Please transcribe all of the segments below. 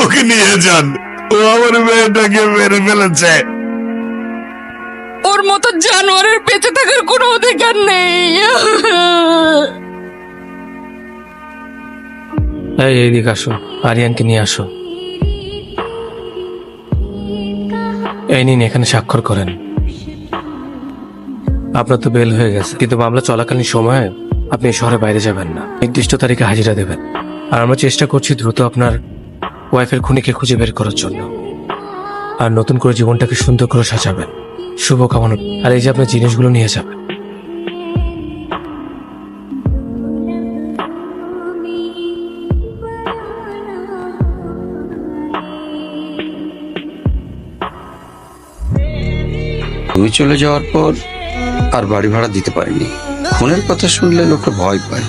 ওকে নিয়ে যান, ও আমার মেয়েটাকে মেরে ফেলেছে। ওর মতো জানোয়ারের বেঁচে থাকার কোনো অধিকার নেই। এইদিকে আসো, আরিয়ানকে নিয়ে আসো। এই নিন, এখানে স্বাক্ষর করেন। আপনার তো বেল হয়ে গেছে, কিন্তু মামলা চলাকালীন সময়ে আপনি এই শহরের বাইরে যাবেন না, নির্দিষ্ট তারিখে হাজিরা দেবেন। আর আমরা চেষ্টা করছি দ্রুত আপনার ওয়াইফের খুনিকে খুঁজে বের করার জন্য, আর নতুন করে জীবনটাকে সুন্দর করে সাজাবেন। শুভকামনা। আর এই যে আপনার জিনিসগুলো নিয়ে যাবেন। তুমি চলে যাওয়ার পর আর বাড়ি ভাড়া দিতে পারিনি। খুনের কথা শুনলে লোকে ভয় পায়,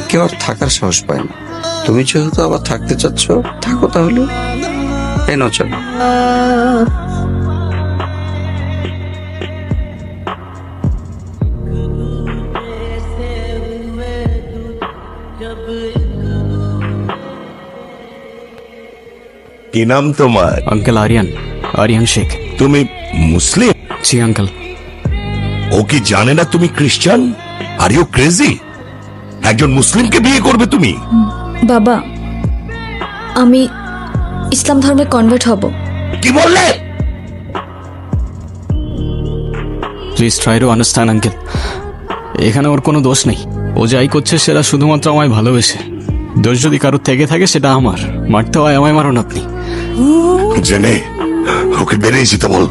কেউ আর থাকার সাহস পায় না। তুমি যেহেতু আবার থাকতে চাচ্ছ, থাকো তাহলে। এই নাও চলো। কি নাম তোমার? अंकल आर्यन, आर्यन शेख। তুমি মুসলিম? जी अंकल। ও কি জানে না তুমি খ্রিস্টান? Are you crazy? একজন মুসলিমকে বিয়ে করবে তুমি? বাবা, আমি ইসলাম ধর্মে কনভার্ট হব। কি বললে? Please try to understand uncle. এখানে ওর কোনো দোষ নেই। ও যাই করছে সেটা শুধুমাত্র আমায় ভালোবেসে। দোষ যদি কারোর থেকে থাকে সেটা আমার। মারতে হয় আমায়, মারুন আপনি। জেনে ওকে বেরিয়ে যেতে বল।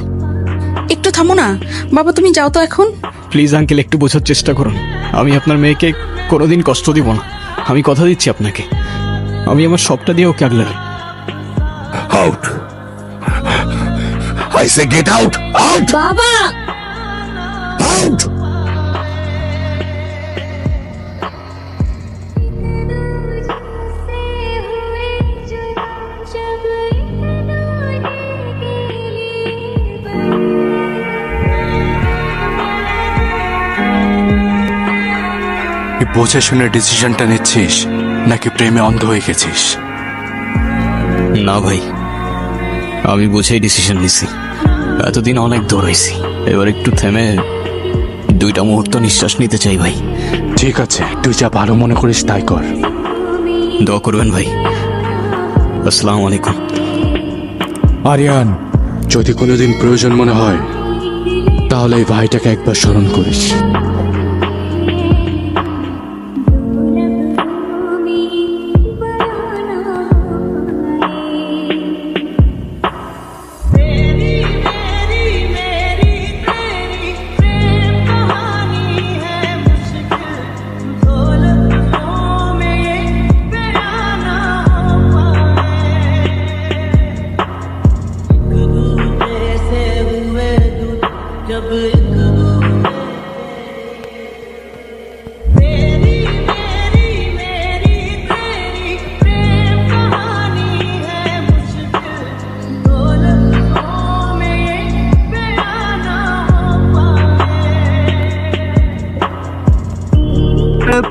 একটু থামো না বাবা, তুমি যাও তো এখন। প্লিজ আঙ্কেল, একটু বোঝার চেষ্টা করুন। আমি আপনার মেয়েকে কোনোদিন কষ্ট দিব না। আমি কথা দিচ্ছি আপনাকে, আমি আমার সবটা দিয়ে ওকে আগলে রাখবো। Out, I say get out, out, বাবা, আউট। বুঝে শুনে ডিসিশনটা নিচ্ছিস নাকি প্রেমে অন্ধ হয়ে গেছিস? না ভাই, আমি বুঝেই ডিসিশন নিছি। এতদিন অনেক দৌড়াইছি, এবার একটু থেমে দুইটা মুহূর্ত নিঃশ্বাস নিতে চাই ভাই। ঠিক আছে, তুই যা ভালো মনে করিস তাই কর। দোয়া করবেন ভাই। আসসালামু আলাইকুম। আরিয়ান, যদি কোনোদিন প্রয়োজন মনে হয় তাহলে এই ভাইটাকে একবার স্মরণ করিস।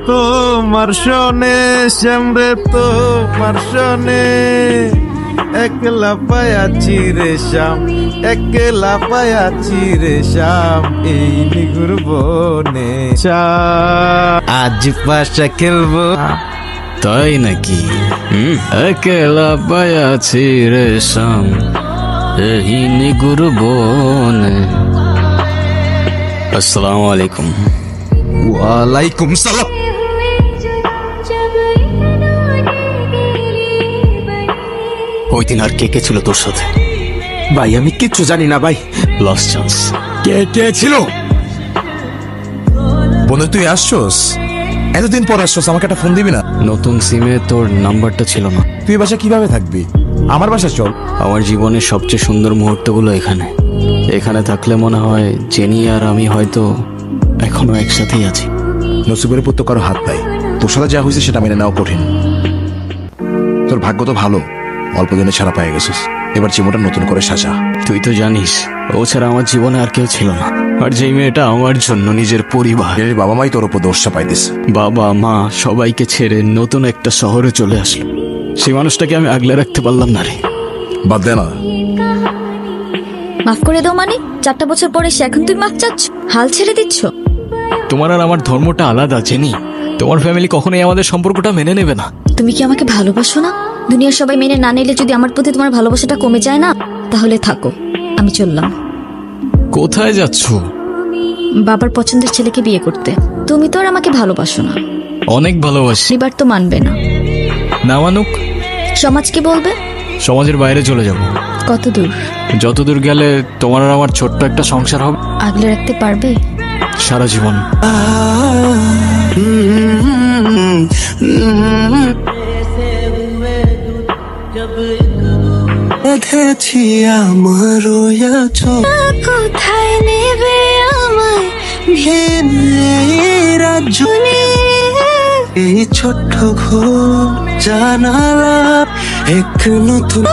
তোমার শোনে শ্যামরে, তোমার শোনে একলা পায়াছি রে শ্যাম, একলা পায়াছি রে শ্যাম এই নিগুর বনে। আজ পাশা খেলবো। তাই নাকি? একলা পায়াছি রে শাম এই নিগুর বনে। আসসালামু আলাইকুম। ওয়ালাইকুম সালাম। ওই দিন আর কে কে ছিল তোর সাথে? ভাই আমি কিচ্ছু জানি না ভাই। Lost chance. কে কে ছিল? বন্ধু তুই আসছস, এতদিন পর আসছস, আমাকে একটা ফোন দিবি না? নতুন সিমে তোর নাম্বারটা ছিল না। তুই বাসা কিভাবে থাকবি? আমার বাসা চল। আমার জীবনের সবচেয়ে সুন্দর মুহূর্তগুলো এখানে। এখানে থাকলে মনে হয় জেনি আর আমি হয়তো এখনো একসাথেই আছি। নসিবের উপর তো কারো হাত নাই, তোর সাথে যা হয়েছে সেটা মেনে নেওয়া কঠিন। তোর ভাগ্য তো ভালো, অল্প দিনে ছাড়া পেয়ে গেছিস। এবার জীবনটা নতুন করে সাজা। তুই তো জানিস ও ছাড়া আমার জীবনে আর কেউ ছিল না। আর যেই মেয়েটা আমার জন্য নিজের পরিবার, এর বাবা মাই তোর উপর দোষ চাপাই দিস। বাবা মা সবাইকে ছেড়ে নতুন একটা শহরে চলে আসলো। সেই মানুষটাকে আমি আগলে রাখতে পারলাম না রে। বাদ দে না। মাফ করে দাও মানে 4টা বছর পরে সে এখন তুমি মাফ চাচ্ছ, হাল ছেড়ে দিচ্ছ? তোমার আর আমার ধর্মটা আলাদা জেনি। তোমার ফ্যামিলি কখনোই আমাদের সম্পর্কটা মেনে নেবে না। তুমি কি আমাকে ভালোবাসো না? দুনিয়ার সবাই মেনে না নিলে যদি আমার প্রতি তোমার ভালোবাসাটা কমে যায় না, তাহলে থাকো, আমি চললাম। কোথায় যাচ্ছ? বাবার পছন্দের ছেলেকে বিয়ে করতে। তুমি তো আর আমাকে ভালোবাসো না। অনেক ভালোবাসি। এবার তো মানবে না। না মানুক, সমাজ কি বলবে? সমাজের বাইরে চলে যাব। কত দূর? যতদূর গেলে তোমার আর আমার ছোট্ট একটা সংসার হবে। আগলে রাখতে পারবে? সারা জীবন। কোথায় নেবে আমায় এই ছোট্ট ঘর জানালা এক নতুন।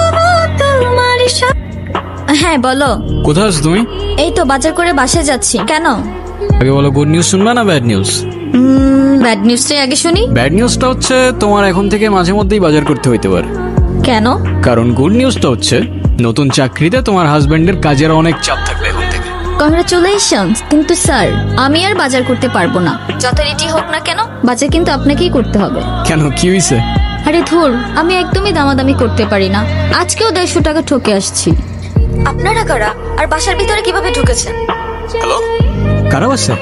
হ্যাঁ বলো। কোথায় আছো তুমি? এই তো বাজার করে বাসায় যাচ্ছি। কেন? আগে বলো, গুড নিউজ শুনবা না ব্যাড নিউজ? ব্যাড নিউজটাই আগে শুনি। ব্যাড নিউজটা হচ্ছে তোমার এখন থেকে মাঝে মধ্যেই বাজার করতে হইতে পারে। কেন? কারণ গুড নিউজটা হচ্ছে নতুন চাকরিতে তোমার হাজবেন্ডের কাজের অনেক চাপ থাকবে এখন থেকে। কংগ্রাচুলেশনস। কিন্তু স্যার, আমি আর বাজার করতে পারবো না। যত রেটি হোক না কেন, বাজার কিন্তু আপনাকেই করতে হবে। কেন, কি হয়েছে? আরে ধুর, আমি একদমই দামাদামি করতে পারি না। আজকেও 150 টাকা ঠকে আসছি। আপনারা কারা আর বাসার ভিতরে কিভাবে ঢুকেছেন? হ্যালো, কারা আছে?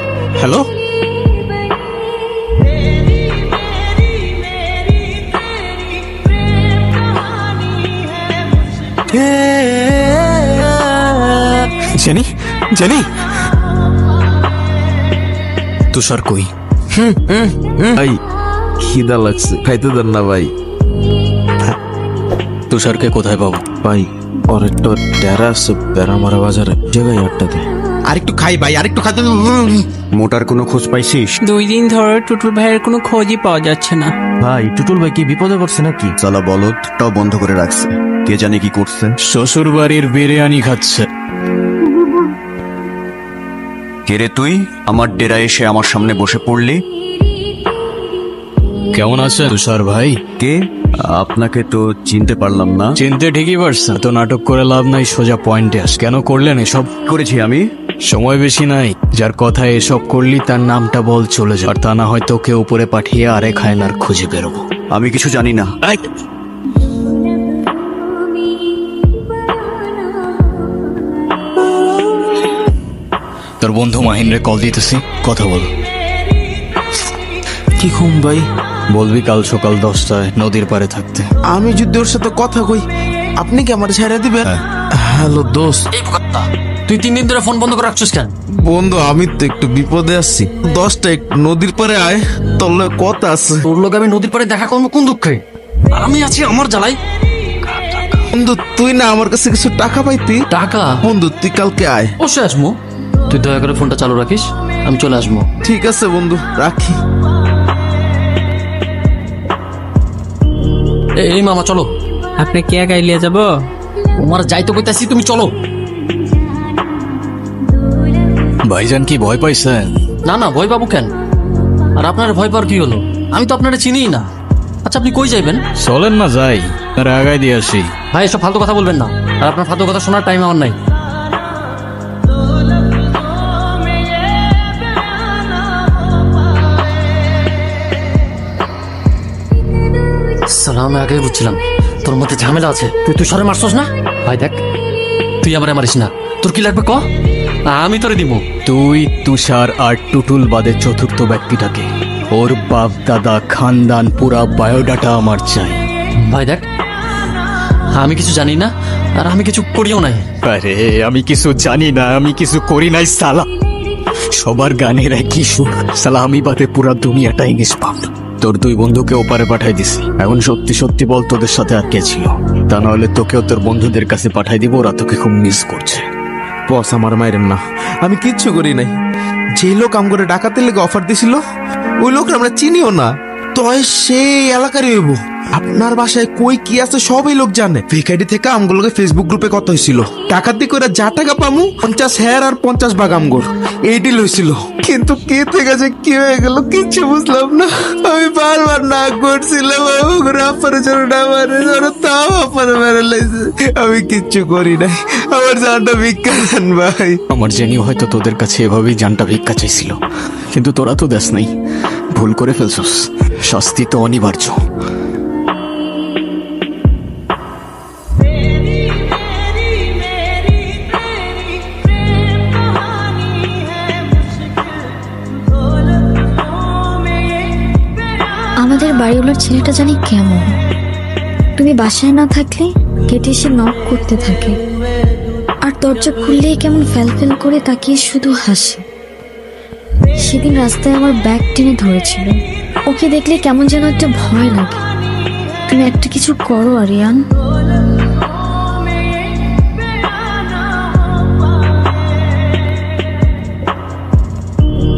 হ্যালো, জেনি, জেনি, তুষার কই? ভাই খিদা লাগছে, খাইতে দেন না ভাই। তুষারকে কোথায় পাবো? ভাই ওর একটা ডেরা আছে বেড়ামারা বাজারে, জায়গায় আটটাতে। আরেকটু খাই ভাই, আরেকটু খাইতে। মোটার কোনো খোঁজ পাইছিস? 2 দিন ধরে টুটুল ভাইয়ের কোনো খোঁজই পাওয়া যাচ্ছে না। ভাই টুটুল ভাই কি বিপদে পড়ছে নাকি? চালা বলদটাও বন্ধ করে রাখছে, কে জানে কি করছে। শ্বশুর বাড়ির বিরিয়ানি খাচ্ছে। কে রে তুই? আমার ডেরা এসে আমার সামনে বসে পড়লি। কেমন আছে তুষার ভাই? কে? আপনাকে তো চিনতে পারলাম না। চিনতে ঠিকই পারছেন, তো নাটক করে লাভ নাই, সোজা পয়েন্টে আস। কেন করলেন এসব? করেছি আমি? সময় বেশি নাই। যার কথায় এসব করলি তার নামটা বল, চলে যা। আর তা না হয় তোকে উপরে পাঠিয়ে আরেক হায়নার খুঁজে বেরোবো। আমি কিছু জানি না। তোর বন্ধু মাহিনরে কল দিতেছি, কথা বল। কি ঘুম ভাই? বলবি কাল সকাল 10টায় নদীর পাড়ে থাকতে। আমি যদি ওর সাথে কথা কই, আপনি কি আমার ছেড়ে দিবেন? হ্যালো দোস্ত। তুই 3 দিন ধরে ফোন বন্ধ করে রাখছিস কেন? বন্ধু আমি তো একটু বিপদে আছি, 10টা একটু নদীর পারে আয়, তোর লগে কথা আছে। তোর লোক আমি নদীর পাড়ে দেখা করবো কোন দুঃখে? আমি আছি আমার জ্বালাই। বন্ধু তুই না আমার কাছে কিছু টাকা পাইতি? টাকা? বন্ধু তুই কালকে আয়। অবশ্যই আসবো। তুই দয়া করে ফোনটা চালু রাখিস, আমি চলে আসবো। ঠিক আছে বন্ধু, রাখি। এই মামা চলো। আপনি কে গাইলিয়ে যাব? তোমার যাইতে কইতাছি, তুমি চলো। ভাইজান কি ভয় পাইছেন? না না, ভয় পাবো কেন? আর আপনার ভয় পাওয়ার কি হলো? আমি তো আপনারা চিনিই না। আচ্ছা আপনি কই যাইবেন? চলেন না যাই, আর আগায় দিয়ে আসি। ভাই এসব ফালতু কথা বলবেন না, আর আপনার ফালতু কথা শোনার টাইম আমার নাই। সালাম, আমি আগেই বুঝছিলাম তোর মধ্যে ঝামেলা আছে। তুই তুষারে মারছস না? ভাই দেখ, তুই আমারে মারিস না। তোর কি লাগবে ক, আমি তোরে দিব। তুই, তুষার আর টুটুল বাদে চতুর্থ ব্যক্তিটাকে, ওর বাপ দাদা খানদান পুরা বায়োডাটা আমার চাই। ভাই দেখ, আমি কিছু জানি না, আর আমি কিছু করিও নাই। আরে আমি কিছু জানি না, আমি কিছু করি নাই সালা। সবার গানের একই সুর সালা, আমি বাদে পুরা দুনিয়াটাই নিষ্পাপ। তোর 2 বন্ধুকে ওপারে পাঠাই দিছি। এখন সত্যি সত্যি বল, তোদের সাথে আর কে ছিল? তা নাহলে তোকেও তোর বন্ধুদের কাছে পাঠাই দিব, ওরা তোকে খুব মিস করছে। বস আমার মাইরেন না, আমি কিচ্ছু করি নাই। যে লোক আম করে ডাকাতের লেগে অফার দিছিল, ওই লোক আমরা চিনিও না। তয় সেই এলাকারই হইব। আপনার বাসায় কই কি আছে সবই লোক জানে। ফেক আইডি থেকে আমগুলোকে ফেসবুক গ্রুপে কত হয়েছিল, টাকার দিকে ওরা যা টাকা পামু 50 হেয়ার আর 50 ভাগ আমগর এই ডিল হয়েছিল। কিন্তু কে থেকে যে কি হয়ে গেল কিচ্ছু বুঝলাম না। আমি বারবার না করছিলাম আমি কিচ্ছু করি নাই। আমার জানটা ভিক্ষা দেন ভাই। আমার জেনিও হয়তো তোদের কাছে এভাবেই জানটা ভিক্ষা চাইছিল, কিন্তু তোরা তো দেশ নাই, ভুল করে ফেলছস, শাস্তি তো অনিবার্য। আমাদের বাড়িওয়ালার ছেলেটা জানি কেমন, তুমি বাসায় না থাকলে গেটে এসে নক করতে থাকে, আর দরজা খুললেই কেমন ফ্যাল করে তাকিয়ে শুধু হাসে। সেদিন রাস্তায় আমার ব্যাগ টেনে ধরেছিল, ওকে দেখলে কেমন যেন একটা ভয় লাগে। তুমি একটা কিছু করো আরিয়ান।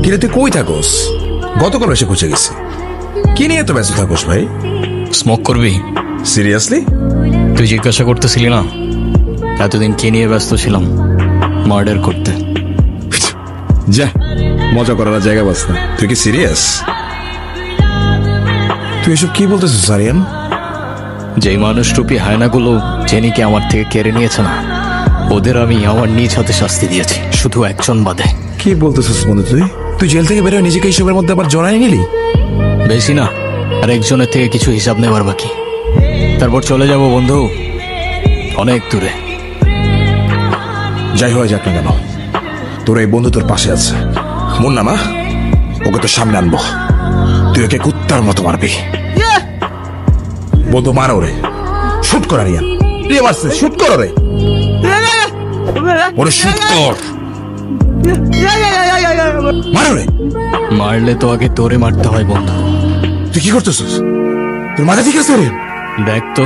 কিরে তুই কই থাকোস? গতকাল এসে খুঁজে গেছে। কি নিয়ে এত ব্যস্ত থাকোস ভাই? স্মোক করবি? সিরিয়াসলি? তুই জিজ্ঞাসা করতেছিলি না এতদিন কে নিয়ে ব্যস্ত ছিলাম? মার্ডার করতে। যা, মজা করার জায়গা বাস না। তুই কি সিরিয়াস? তুই এসব কি বলতেছিস আরিয়ান? যেই মানুষ রূপী হায়নাগুলো জেনিকে আমার থেকে কেড়ে নিয়েছে না, ওদের আমি আমার নিজ হাতে শাস্তি দিয়েছি, শুধু একজন বাদে। কি বলতেছিস বন্ধু? তুই জেল থেকে বেরোয় নিজেকে এইসবের মধ্যে আবার জড়াই নিলি? বেশি না, আর একজনের থেকে কিছু হিসাব নেবার বাকি। তারপর চলে যাব বন্ধু, অনেক দূরে। যাই হয়ে যাক না কেন, তোর এই বন্ধু তোর পাশে আছে। মুন্না মা, ওকে তো সামনে আনবো, তুই ওকে কুত্তার মতো মারবি। বন্ধু মার ওরে, শুট কর আরিয়ান। শুট কর ওরে, ওরে শুট কর, মার ওরে। মারলে তো আগে তোরে মারতে হয় বন্ধু। তুই কি করতেছিস? তোর মাথা ঠিক আছে? দেখ তো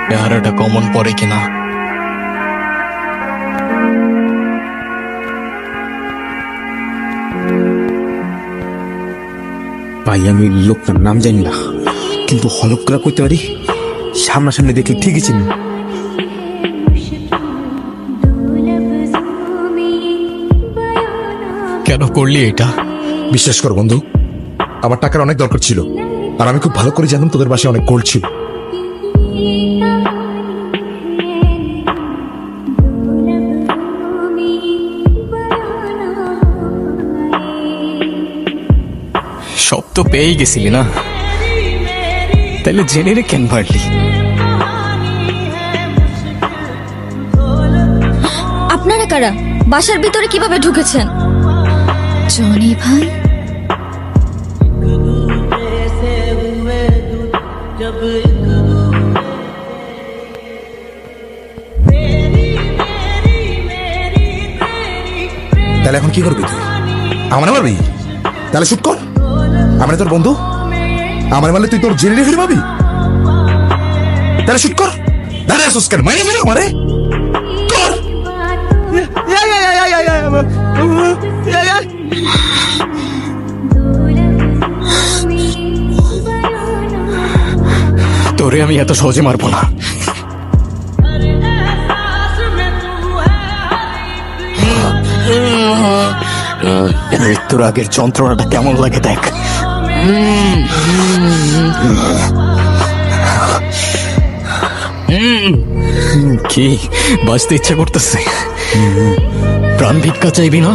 চেহারাটা কমন পড়ে কিনা। ভাই আমি লোকটার নাম জানি না, কিন্তু হলক করে কইতে পারি সামনাসামনি দেখে ঠিকই চিনি। কেন করলি এটা? বিশ্বাস কর বন্ধু, আমার টাকার অনেক দরকার ছিল, আর আমি খুব ভালো করে জানতাম তোদের বাসায় অনেক গোল্ড ছিল। সব তো পেয়েই গেছিলি না, তাহলে জেনে রে কেন মারলি? আপনারা কারা? বাসার ভিতরে কিভাবে ঢুকেছেন? জনি ভাই, তাহলে এখন কি করবি তুই? আমার মারবি? তাহলে শুট কর। আমরা তোর বন্ধু, আমার মারলে তুই তোর জেনে ফিরে পাবি। তাহলে শুট কর। দাঁড়া আসুস কেন? মারে ফেলে আমারে কর। তোরে আমি এত সহজে মারবো না। মৃত্যুর আগের যন্ত্রণাটা কেমন লাগে দেখ। কি বাঁচতে ইচ্ছা করতেছে? প্রাণ ভিক্ষা চাইবি না?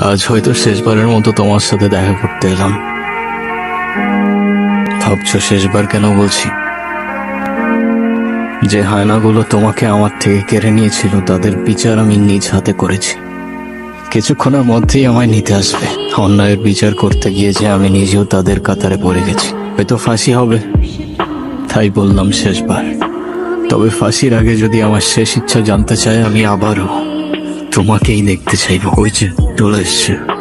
আজ হয়তো শেষবারের মতো তোমার সাথে দেখা করতে এলাম। ভাবছো শেষবার কেন বলছি? যে হায়নাগুলো তোমাকে আমার থেকে কেড়ে নিয়েছিল তাদের বিচার আমি নিজ হাতে করেছি। কিছুক্ষণের মধ্যেই আমায় নিতে আসবে। অন্যায়ের বিচার করতে গিয়ে যে আমি নিজেও তাদের কাতারে পড়ে গেছি। হয়তো ফাঁসি হবে, তাই বললাম শেষবার। তবে ফাঁসির আগে যদি আমার শেষ ইচ্ছা জানতে চায়, আমি আবারও তোমাকেই দেখতে চাইবো। ওই যে চলে এসছে।